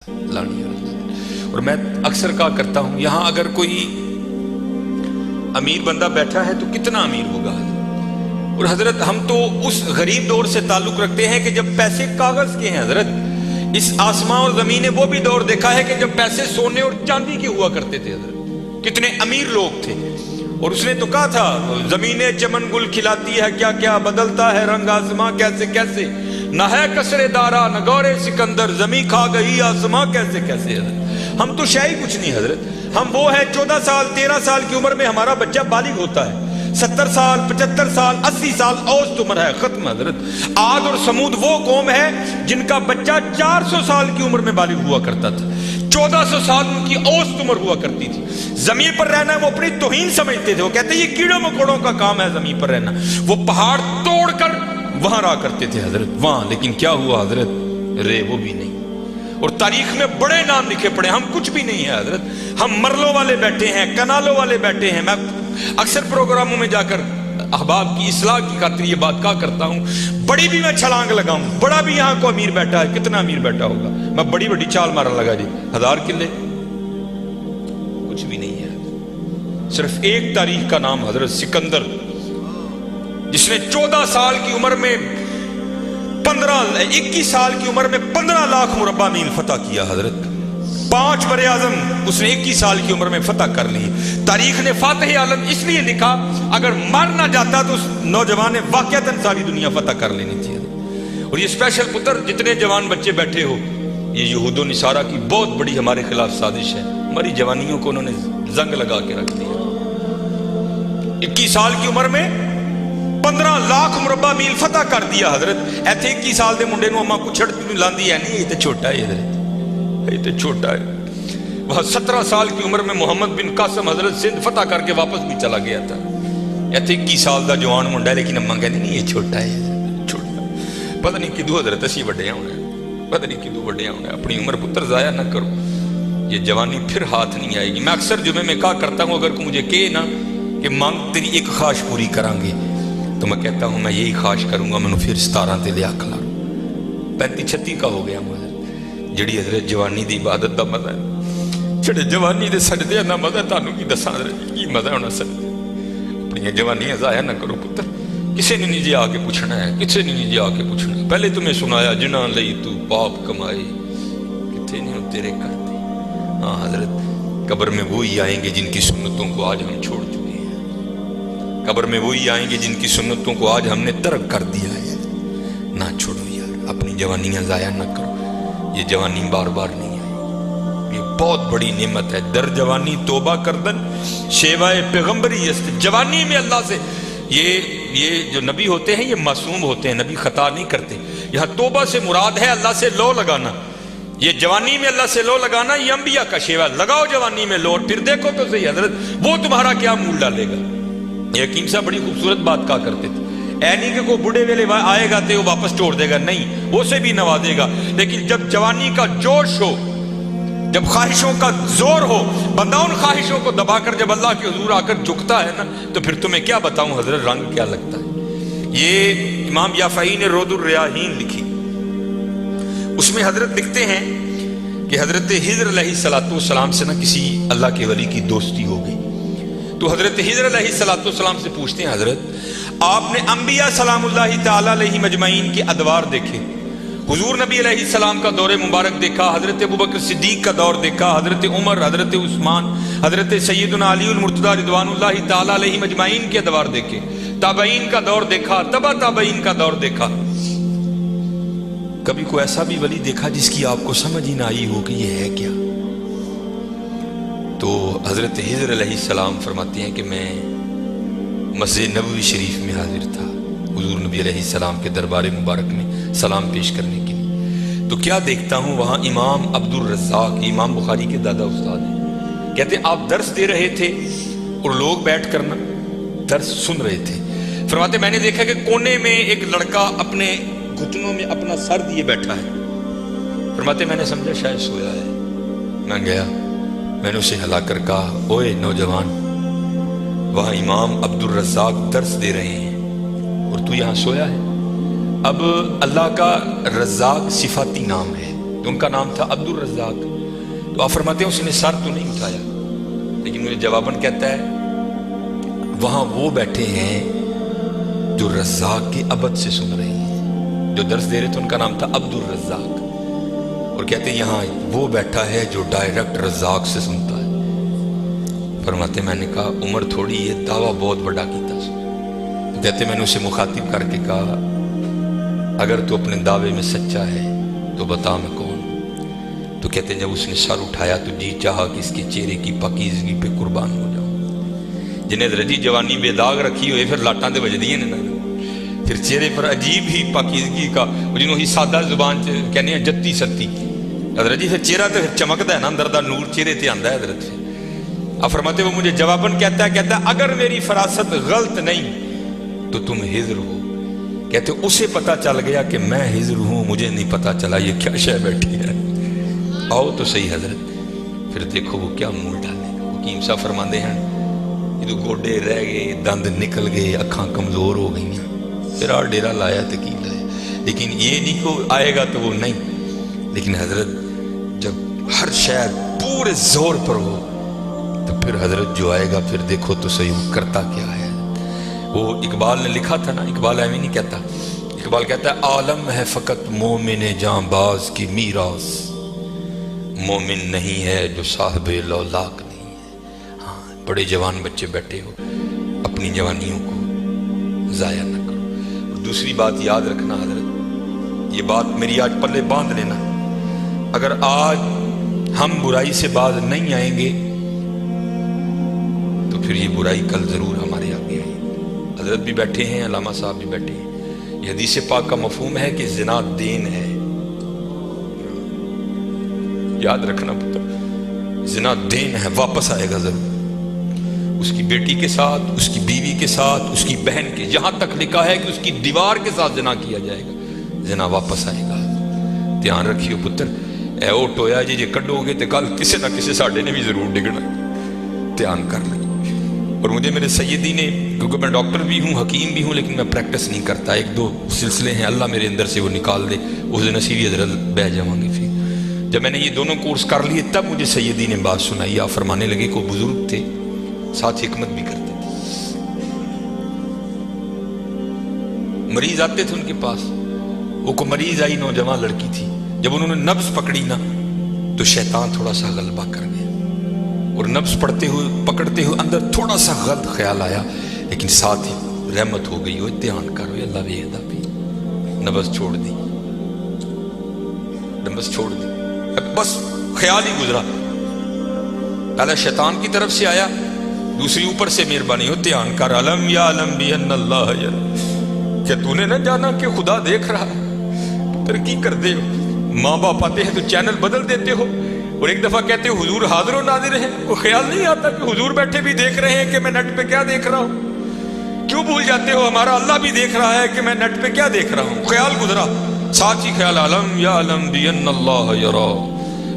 لانی اور میں اکثر کہا کرتا ہوں یہاں اگر کوئی امیر بندہ بیٹھا ہے تو کتنا امیر ہوگا، اور حضرت ہم تو اس غریب دور سے تعلق رکھتے ہیں کہ جب پیسے کاغذ کے ہیں۔ حضرت اس آسمان اور زمین نے وہ بھی دور دیکھا ہے کہ جب پیسے سونے اور چاندی کے ہوا کرتے تھے۔ حضرت کتنے امیر لوگ تھے، اور اس نے تو کہا تھا زمینیں چمن گل کھلاتی ہے کیا کیا، بدلتا ہے رنگ آسماں کیسے کیسے، نہ ہے کسرے دارا نہ گورے سکندر، زمین کھا گئی آسماں کیسے کیسے۔ حضرت ہم تو شے ہی کچھ نہیں حضرت، ہم وہ ہے 14 سال 13 سال کی عمر میں ہمارا بچہ بالغ ہوتا ہے، 70 سال 75 سال 80 سال اوسط عمر ہے، ختم۔ حضرت عاد اور سمود وہ قوم ہے جن کا بچہ 400 سال کی عمر میں بالغ ہوا کرتا تھا، 1400 سال ان کی اوسط عمر ہوا کرتی تھی۔ زمین پر رہنا وہ اپنی توہین سمجھتے تھے، وہ کہتے ہیں یہ کیڑوں مکوڑوں کا کام ہے زمین پر رہنا، وہ پہاڑ توڑ کر وہاں رہا کرتے تھے حضرت وہاں، لیکن کیا ہوا حضرت، رے وہ بھی نہیں، اور تاریخ میں بڑے نام لکھے پڑے، ہم کچھ بھی نہیں ہے حضرت، ہم مرلوں والے بیٹھے ہیں، کنالوں والے بیٹھے ہیں۔ میں اکثر پروگراموں میں جا کر احباب کی اصلاح کی خاطر یہ بات کہا کرتا ہوں، بڑی بھی میں چھلانگ لگاؤں، بڑا بھی یہاں کو امیر بیٹھا ہے، کتنا امیر بیٹھا ہوگا، میں بڑی بڑی چال مارا لگا جی 1000 کلے، کچھ بھی نہیں ہے، صرف ایک تاریخ کا نام حضرت سکندر، جس نے 14 سال کی عمر میں 21 سال کی عمر میں 15 لاکھ مربع میل فتح کیا حضرت، 5 بر اعظم اس نے 21 سال کی عمر میں فتح کر لی۔ تاریخ نے فاتح عالم اس لیے لکھا، اگر مر نہ جاتا تو اس نوجوان نے واقعتاً ساری دنیا فتح کر لینی تھی۔ اور یہ اسپیشل پتر جتنے جوان بچے بیٹھے ہو، یہ یہود و نصارہ کی بہت بڑی ہمارے خلاف سازش ہے، ہماری جوانیوں کو انہوں نے زنگ لگا کے رکھ دیا۔ 21 سال کی عمر میں 15 لاکھ مربع میل فتح کر دیا حضرت۔ ایتھے 21 سال دے منڈے نو اما کو چھڑتی لاندی ہے نہیں، یہ تو چھوٹا ہے حضرت، یہ تو چھوٹا ہے۔ وہاں 17 سال کی عمر میں محمد بن قاسم حضرت سندھ فتح کر کے واپس بھی چلا گیا تھا۔ ایتھے 21 سال دا جوان منڈا ہے، لیکن اما کہنے نہیں یہ چھوٹا ہے، چھوٹا، پتہ نہیں کدو حضرت اسی وڈے ہونا ہے، پتہ نہیں کدو وڈے ہونا ہے۔ اپنی عمر پتر ضائع نہ کرو، یہ جوانی پھر ہاتھ نہیں آئے گی۔ میں اکثر جمعے میں کہا کرتا ہوں اگر کوئی مجھے کہے نا کہ مانگ تیری ایک خواہش پوری کریں گے، تو میں کہتا ہوں میں یہی خواہش کروں گا، میں نے پھر 17 تے لیا کھلا 35-36 کا ہو گیا مجھے، جڑی حضرت جوانی دی عبادت دا مزہ ہے، چھڑے جوانی دے سجدے دا مزہ ہے، تانوں کی دساں حضرت کی مزہ ہونا سجدے۔ اپنی جوانیاں ضائع نہ کرو پتر، کسے نے نہیں جی آ کے پوچھنا ہے، کسے نے نہیں جی آ کے پوچھنا۔ پہلے تمہیں سنایا جنہاں لئی تو پاپ کمائے، کتھے نہیں تیرے کرتے۔ ہاں حضرت قبر میں وہی آئیں گے جن کی سنتوں کو آج ہم چھوڑ چکے ہیں، قبر میں وہی آئیں گے جن کی سنتوں کو آج ہم نے ترک کر دیا ہے۔ نہ چھوڑو یار، اپنی جوانیاں ضائع نہ کرو، یہ جوانی بار بار نہیں آئی، یہ بہت بڑی نعمت ہے۔ در جوانی توبہ کردن شیوائے پیغمبری است، جوانی میں اللہ سے، یہ جو نبی ہوتے ہیں یہ معصوم ہوتے ہیں، نبی خطا نہیں کرتے۔ یہاں توبہ سے مراد ہے اللہ سے لو لگانا، یہ جوانی میں اللہ سے لو لگانا یہ انبیاء کا شیوا، لگاؤ جوانی میں لو اور پھر دیکھو تو صحیح حضرت وہ تمہارا کیا مول ڈالے گا۔ یہ حکیم صاحب بڑی خوبصورت بات کہا کرتے تھے، اے نہیں کہ کوئی بڑھے ویلے آئے گا تو وہ واپس چھوڑ دے گا، نہیں، وہ سے بھی نوازے گا، لیکن جب جوانی کا جوش ہو، جب خواہشوں کا زور ہو، بندہ ان خواہشوں کو دبا کر جب اللہ کے حضور آ کر جھکتا ہے نا، تو پھر تمہیں کیا بتاؤں حضرت رنگ کیا لگتا ہے۔ یہ امام یافعی نے رود الریاحین لکھی، اس میں حضرت لکھتے ہیں کہ حضرت خضر علیہ السلام سے نا کسی اللہ کے ولی کی دوستی ہو گئی، تو حضرت خضر علیہ السلام سے پوچھتے ہیں حضرت آپ نے انبیاء سلام اللہ تعالیٰ علیہ مجمعین کے ادوار دیکھے، حضور نبی علیہ السلام کا دور مبارک دیکھا، حضرت ابوبکر صدیق کا دور دیکھا، حضرت عمر، حضرت عثمان، حضرت سیدنا علی المرتضیٰ رضوان اللہ تعالیٰ علیہ مجمعین کے ادوار دیکھے، تابعین کا دور دیکھا، تبع تابعین کا دور دیکھا، کبھی کوئی ایسا بھی ولی دیکھا جس کی آپ کو سمجھ ہی نہ آئی ہو کہ یہ ہے کیا؟ تو حضرت خضر علیہ السلام فرماتے ہیں کہ میں مسجد نبوی شریف میں حاضر تھا حضور نبی علیہ السلام کے دربار مبارک میں سلام پیش کرنے کے لیے، تو کیا دیکھتا ہوں وہاں امام عبد الرزاق، امام بخاری کے دادا استاد ہیں، کہتے ہیں آپ درس دے رہے تھے اور لوگ بیٹھ کر نا درس سن رہے تھے، فرماتے میں نے دیکھا کہ کونے میں ایک لڑکا اپنے گھٹنوں میں اپنا سر دیے بیٹھا ہے، فرماتے میں نے سمجھا شاید سویا ہے، میں گیا، میں نے اسے ہلا کر کہا اوئے نوجوان، وہاں امام عبد الرزاق درس دے رہے ہیں اور تو یہاں سویا ہے۔ اب اللہ کا رزاق صفاتی نام ہے، تو ان کا نام تھا عبدالرزاق. تو آپ فرماتے ہیں اس نے سر تو نہیں اٹھایا، لیکن مجھے جواباً کہتا ہے وہاں وہ بیٹھے ہیں جو رزاق کے ابد سے سن رہے ہیں. جو درس دے رہے تھے ان کا نام تھا عبدالرزاق، اور کہتے ہیں یہاں وہ بیٹھا ہے جو ڈائریکٹ رزاق سے سنتا ہے. فرماتے میں نے کہا عمر تھوڑی ہے، دعویٰ بہت بڑا کیتا. تو کہتے میں نے اسے مخاطب کر کے کہا اگر تو اپنے دعوے میں سچا ہے تو بتا میں کون. تو کہتے ہیں جب اس نے سر اٹھایا تو جی چاہا کہ اس کے چہرے کی پاکیزگی پہ قربان ہو جاؤں. جنہیں رجی جوانی بے داغ رکھی ہوئے پھر لاٹاں دے وجدی ہیں نا، پھر چہرے پر عجیب ہی پاکیزگی کا جنہوں ہی سادہ زبان کہنے ہیں جتی ستی حضرت جی. پھر چہرہ تو پھر چمکتا ہے نا، اندر دا نور چہرے تے آندا ہے حضرت سے. اب فرماتے وہ مجھے جواباً کہتا ہے اگر میری فراست غلط نہیں تو تم ہجر ہو. کہتے اسے پتا چل گیا کہ میں ہجر ہوں، مجھے نہیں پتا چلا یہ کیا شے بیٹھی ہے. آؤ تو صحیح حضرت. پھر دیکھو وہ کیا منہ ڈالے گا. حکیم صاحب فرماندے ہیں یہ تو گوڈے رہ گئے، دند نکل گئے، اکھاں کمزور ہو گئی ہیں. پھر آ ڈیرا لایا تو کی لایا، لیکن یہ نہیں کہ آئے گا تو وہ نہیں. لیکن حضرت جب ہر شہر پورے زور پر ہو تو پھر حضرت جو آئے گا پھر دیکھو تو صحیح وہ کرتا کیا ہے. وہ اقبال نے لکھا تھا نا، اقبال ایویں نہیں کہتا. اقبال کہتا ہے عالم ہے فقط مومن جاں باز کی میراث، مومن نہیں ہے جو صاحب لولاک نہیں ہے. ہاں بڑے جوان بچے بیٹھے ہو، اپنی جوانیوں کو ضائع نہ کرو. اور دوسری بات یاد رکھنا حضرت، یہ بات میری آج پلے باندھ لینا، اگر آج ہم برائی سے باز نہیں آئیں گے تو پھر یہ برائی کل ضرور ہمارے آگے آئے. حضرت بھی بیٹھے ہیں، علامہ صاحب بھی بیٹھے ہیں. یہ حدیث پاک کا مفہوم ہے کہ زنا دین ہے. یاد رکھنا پتر، زنا دین ہے، واپس آئے گا ضرور. اس کی بیٹی کے ساتھ، اس کی بیوی کے ساتھ، اس کی بہن کے، یہاں تک لکھا ہے کہ اس کی دیوار کے ساتھ زنا کیا جائے گا. زنا واپس آئے گا. دھیان رکھیو پتر، اے او ٹویا جی جے کڈو گے تو کل کسی نہ کسی ساڈے نے بھی ضرور ڈگنا. دھیان کر لیں. اور مجھے میرے سیدی نے، کیونکہ میں ڈاکٹر بھی ہوں، حکیم بھی ہوں، لیکن میں پریکٹس نہیں کرتا. ایک دو سلسلے ہیں، اللہ میرے اندر سے وہ نکال دے، اس دن نصیبی حضرت بہ جاؤں گے. پھر جب میں نے یہ دونوں کورس کر لیے تب مجھے سیدی نے بات سنائی. آپ فرمانے لگے کو بزرگ تھے، ساتھ حکمت بھی کرتے تھے. مریض آتے تھے ان کے پاس. وہ کو مریض آئی، نوجوان لڑکی تھی. جب انہوں نے نبض پکڑی نا تو شیطان تھوڑا سا غلبہ کر گیا، اور نبض پکڑتے ہوئے اندر تھوڑا سا غلط خیال آیا، لیکن ساتھ ہی رحمت ہو گئی. وہ دھیان کرو اللہ ویدہ بھی. نبض چھوڑ دی، نبض چھوڑ دی، بس خیال ہی گزرا. پہلا شیطان کی طرف سے آیا، دوسری اوپر سے مہربانی ہو. دھیان کر علم یا علم بھی ان اللہ یرا. کیا تو نے نہ جانا کہ خدا دیکھ رہا؟ ترقی کر دے ہو. ماں باپ آتے ہیں تو چینل بدل دیتے ہو، اور ایک دفعہ کہتے ہو حضور حاضر و ناظر ہیں. وہ خیال نہیں آتا کہ حضور بیٹھے بھی دیکھ رہے ہیں کہ میں نیٹ پہ کیا دیکھ رہا ہوں. کیوں بھول جاتے ہو ہمارا اللہ بھی دیکھ رہا ہے کہ میں نیٹ پہ کیا دیکھ رہا ہوں. خیال گزرا، ساتھ ہی خیال علم یا علم بھی ان اللہ یرا.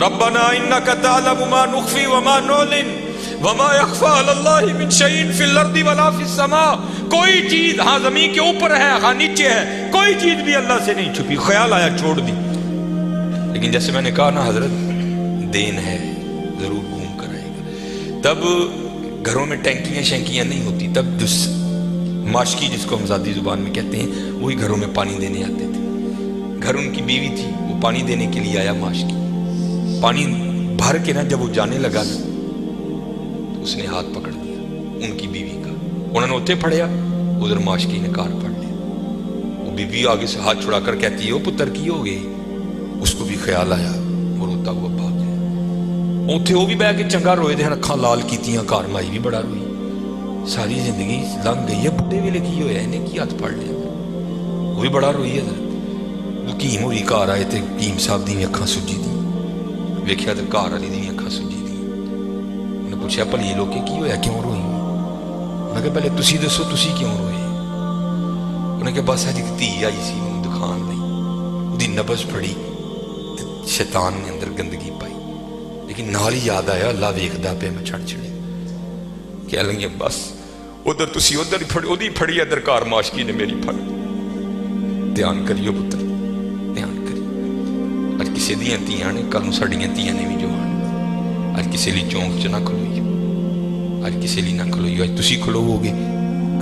ربنا انک تعلم ما نخفی وما نعلن وما یخفی علی اللہ من شیء فی الارض ولا فی السماء. کوئی چیز ہاں زمین کے اوپر ہے، ہاں نیچے ہے، کوئی چیز بھی اللہ سے نہیں چھپی. خیال آیا چھوڑ دی. لیکن جیسے میں نے کہا نا حضرت، دین ہے، ضرور گھوم کر آئے گا. تب گھروں میں ٹینکیاں شینکیاں نہیں ہوتی. تب جو ماشکی جس کو ہم ذاتی زبان میں کہتے ہیں، وہی گھروں میں پانی دینے آتے تھے. گھر ان کی بیوی تھی، وہ پانی دینے کے لیے آیا. ماشکی پانی بھر کے نا جب وہ جانے لگا نا تو اس نے ہاتھ پکڑ دیا ان کی بیوی کا. انہوں نے اتنے پھڑیا، ادھر ماشکی نے کار پڑ لیا. وہ بیوی آگے سے ہاتھ چھڑا کر کہتی ہے وہ پتر کی ہو گئی. اس کو بھی خیال آیا، وہ روتا ہوا بھاگ گیا. اتنے وہ بھی بہ کے چنگا روئے تھے، اکھاں لال کیتیاں. کار مائی بھی بڑا روئی. ساری زندگی لنگ گئی ہے، بڑھے ویلے کی ہویا انہیں کی ہاتھ پڑ لیا. وہ بھی بڑا روئی ہے. حکیم ہوئی کار آئے تھے، حکیم صاحب دی اکھاں سجی دی. ویکھیا تو کار والی دی اکھاں سجی دی. انہیں پوچھا بھلی لوگ کی ہویا، کیوں روئی؟ انہیں کہا پہلے تسی دسو تسی کیوں روئے؟ انہیں کہا بس اج ایک دھی آئی سی مینوں دکھان لئی، دی نبض پڑی، شیطان نے اندر گندگی پائی. لیکن نال ہی یاد آیا اللہ ویکھدا پیا میں چھڑ چھڑے. کہہ لگے بس ادھر تسی ادھر ہی پھڑی، ادھی پھڑی ادھر کار ماشکی نے میری پھڑ. دھیان کریو پتر، دھیان کریو. اج ਕਿਸੇ ਦੀਆਂ ਧੀਆਂ ਨੇ, ਕੱਲ ਨੂੰ ਸਾਡੀਆਂ ਧੀਆਂ ਨੇ ਵੀ ਜੋ ਆਉਣ। ਅੱਜ ਕਿਸੇ ਲਈ ਚੌਂਕ 'ਚ ਨਾ ਖਲੋਈਓ, ਅੱਜ ਕਿਸੇ ਲਈ ਨਾ ਖਲੋਈਓ। ਅੱਜ ਤੁਸੀਂ ਖਲੋਵੋਗੇ,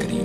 ਕਰਿਓ,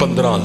15